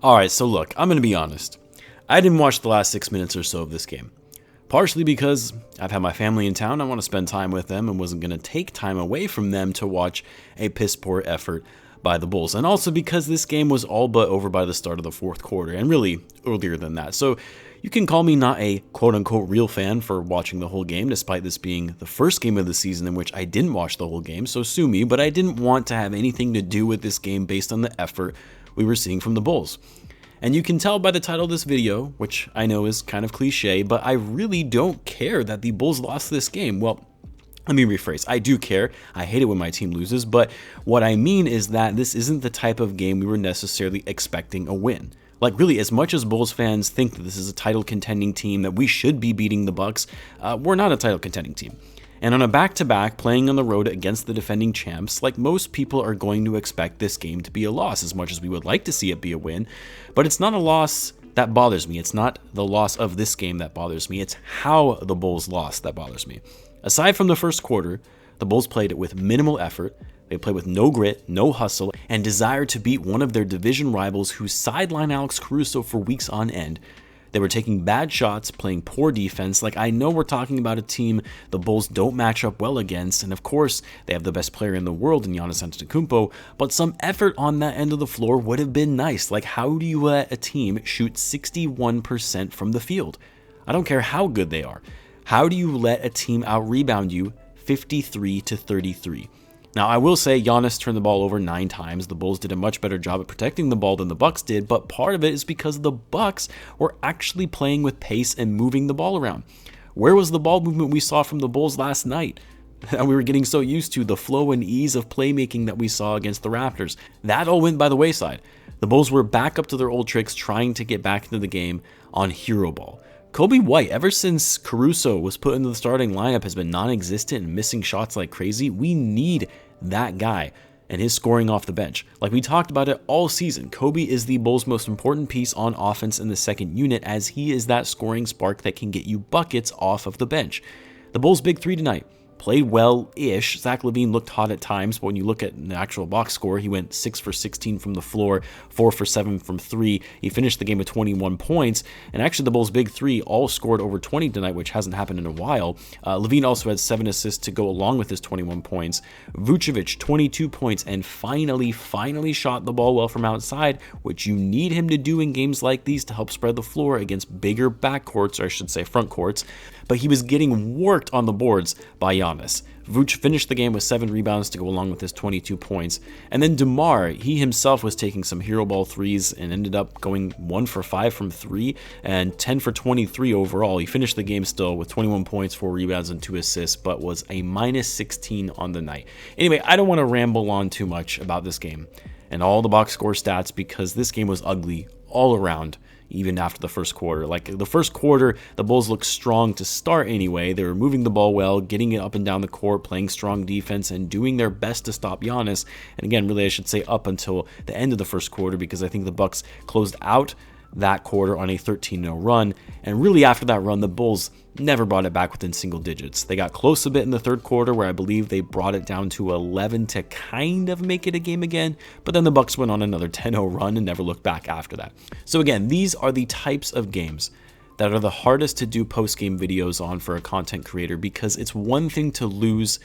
Alright, so look, I'm going to be honest. I didn't watch the last 6 minutes or so of this game. Partially because I've had my family in town, I want to spend time with them and wasn't going to take time away from them to watch a piss-poor effort by the Bulls. And also because this game was all but over by the start of the fourth quarter, and really earlier than that. So you can call me not a quote-unquote real fan for watching the whole game, despite this being the first game of the season in which I didn't watch the whole game, so sue me, but I didn't want to have anything to do with this game based on the effort we were seeing from the Bulls. And you can tell by the title of this video, which I know is kind of cliche, but I really don't care that the Bulls lost this game. Well, let me rephrase. I do care. I hate it when my team loses, but what I mean is that this isn't the type of game we were necessarily expecting a win. Like really, as much as Bulls fans think that this is a title contending team, that we should be beating the Bucks, we're not a title contending team. And on a back-to-back, playing on the road against the defending champs, like most people are going to expect this game to be a loss, as much as we would like to see it be a win. But it's not a loss that bothers me. It's not the loss of this game that bothers me. It's how the Bulls lost that bothers me. Aside from the first quarter, the Bulls played it with minimal effort. They played with no grit, no hustle, and desire to beat one of their division rivals who sidelined Alex Caruso for weeks on end. They were taking bad shots, playing poor defense. Like, I know we're talking about a team the Bulls don't match up well against, and of course, they have the best player in the world in Giannis Antetokounmpo, but some effort on that end of the floor would have been nice. Like, how do you let a team shoot 61% from the field? I don't care how good they are. How do you let a team out-rebound you 53-33? Now, I will say Giannis turned the ball over 9 times. The Bulls did a much better job at protecting the ball than the Bucks did, but part of it is because the Bucks were actually playing with pace and moving the ball around. Where was the ball movement we saw from the Bulls last night? And we were getting so used to the flow and ease of playmaking that we saw against the Raptors. That all went by the wayside. The Bulls were back up to their old tricks, trying to get back into the game on hero ball. Coby White, ever since Caruso was put into the starting lineup, has been non-existent and missing shots like crazy. We need that guy and his scoring off the bench. Like we talked about it all season, Coby is the Bulls' most important piece on offense in the second unit, as he is that scoring spark that can get you buckets off of the bench. The Bulls' big three tonight played well-ish. Zach Lavine looked hot at times, but when you look at the actual box score, he went 6 for 16 from the floor, 4 for 7 from 3. He finished the game with 21 points, and actually the Bulls' big three all scored over 20 tonight, which hasn't happened in a while. Lavine also had 7 assists to go along with his 21 points. Vucevic, 22 points, and finally shot the ball well from outside, which you need him to do in games like these to help spread the floor against bigger backcourts, or I should say front courts. But he was getting worked on the boards by Giannis. Vuce finished the game with 7 rebounds to go along with his 22 points. And then DeMar, he himself was taking some hero ball threes and ended up going 1 for 5 from 3 and 10 for 23 overall. He finished the game still with 21 points, 4 rebounds, and 2 assists, but was a minus 16 on the night. Anyway, I don't want to ramble on too much about this game and all the box score stats, because this game was ugly all around. Even after the first quarter. Like the first quarter, the Bulls looked strong to start anyway. They were moving the ball well, getting it up and down the court, playing strong defense, and doing their best to stop Giannis. And again, really I should say up until the end of the first quarter, because I think the Bucks closed out that quarter on a 13-0 run. And really after that run, the Bulls never brought it back within single digits. They got close a bit in the third quarter, where I believe they brought it down to 11 to kind of make it a game again, but then the Bucks went on another 10-0 run and never looked back after that. So again, these are the types of games that are the hardest to do post-game videos on for a content creator, because it's one thing to lose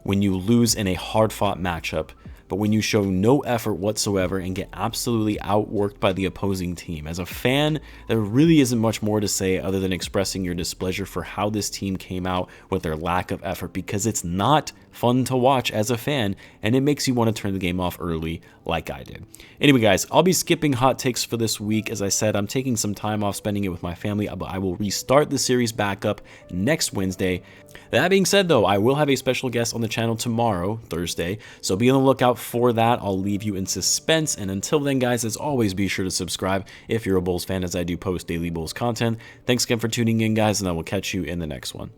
when you lose in a hard-fought matchup, but when you show no effort whatsoever and get absolutely outworked by the opposing team. As a fan, there really isn't much more to say other than expressing your displeasure for how this team came out with their lack of effort, because it's not fun to watch as a fan, and it makes you want to turn the game off early like I did. Anyway, guys, I'll be skipping hot takes for this week. As I said, I'm taking some time off spending it with my family, but I will restart the series back up next Wednesday. That being said, though, I will have a special guest on the channel tomorrow, Thursday, so be on the lookout for that. I'll leave you in suspense, and until then, guys, as always, be sure to subscribe if you're a Bulls fan, as I do post daily Bulls content. Thanks again for tuning in, guys, and I will catch you in the next one.